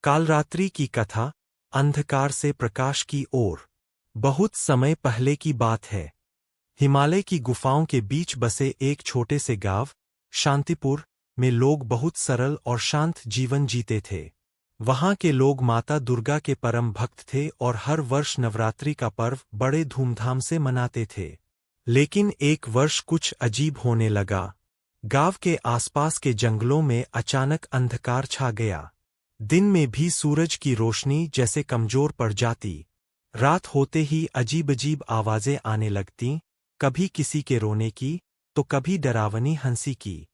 कालरात्रि की कथा, अंधकार से प्रकाश की ओर। बहुत समय पहले की बात है। हिमालय की गुफाओं के बीच बसे एक छोटे से गांव, शांतिपुर, में लोग बहुत सरल और शांत जीवन जीते थे। वहां के लोग माता दुर्गा के परम भक्त थे और हर वर्ष नवरात्रि का पर्व बड़े धूमधाम से मनाते थे। लेकिन एक वर्ष कुछ अजीब होने लगा। गांव के आसपास के जंगलों में अचानक अंधकार छा गया। दिन में भी सूरज की रोशनी जैसे कमजोर पड़ जाती। रात होते ही अजीब अजीब आवाजें आने लगतीं, कभी किसी के रोने की, तो कभी डरावनी हंसी की।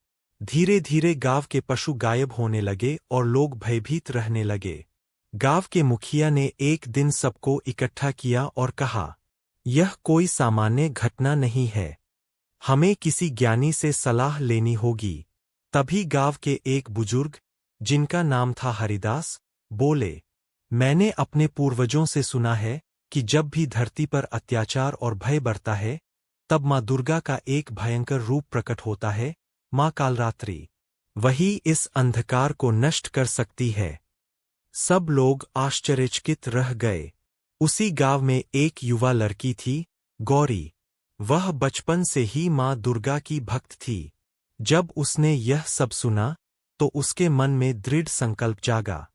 धीरे धीरे गांव के पशु गायब होने लगे और लोग भयभीत रहने लगे। गांव के मुखिया ने एक दिन सबको इकट्ठा किया और कहा, यह कोई सामान्य घटना नहीं है। हमें किसी ज्ञानी से सलाह लेनी होगी। तभी गांव के एक बुजुर्ग, जिनका नाम था हरिदास, बोले, मैंने अपने पूर्वजों से सुना है कि जब भी धरती पर अत्याचार और भय बढ़ता है, तब माँ दुर्गा का एक भयंकर रूप प्रकट होता है, माँ कालरात्रि। वही इस अंधकार को नष्ट कर सकती है। सब लोग आश्चर्यचकित रह गए। उसी गांव में एक युवा लड़की थी, गौरी। वह बचपन से ही माँ दुर्गा की भक्त थी। जब उसने यह सब सुना, तो उसके मन में दृढ़ संकल्प जागा।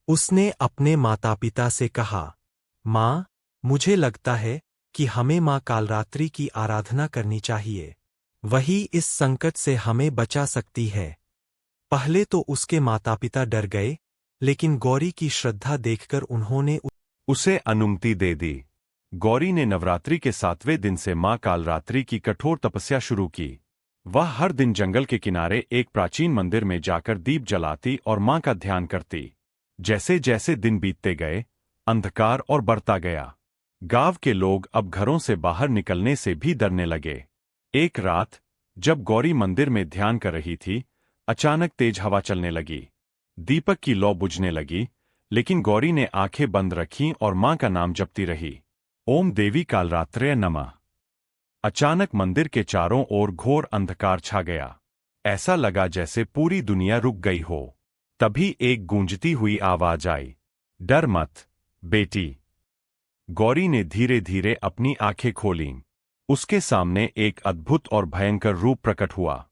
उसने अपने माता पिता से कहा, माँ, मुझे लगता है कि हमें माँ कालरात्रि की आराधना करनी चाहिए। वही इस संकट से हमें बचा सकती है। पहले तो उसके माता पिता डर गए, लेकिन गौरी की श्रद्धा देखकर उन्होंने उसे अनुमति दे दी। गौरी ने नवरात्रि के 7वें दिन से मां कालरात्रि की कठोर तपस्या शुरू की। वह हर दिन जंगल के किनारे एक प्राचीन मंदिर में जाकर दीप जलाती और मां का ध्यान करती। जैसे जैसे दिन बीतते गए, अंधकार और बढ़ता गया। गांव के लोग अब घरों से बाहर निकलने से भी डरने लगे। एक रात, जब गौरी मंदिर में ध्यान कर रही थी, अचानक तेज हवा चलने लगी। दीपक की लौ बुझने लगी, लेकिन गौरी ने आंखें बंद रखीं और मां का नाम जपती रही। ओम देवी कालरात्रे नमः। अचानक मंदिर के चारों ओर घोर अंधकार छा गया। ऐसा लगा जैसे पूरी दुनिया रुक गई हो। तभी एक गूंजती हुई आवाज आई, डर मत, बेटी। गौरी ने धीरे धीरे अपनी आंखें खोलीं। उसके सामने एक अद्भुत और भयंकर रूप प्रकट हुआ।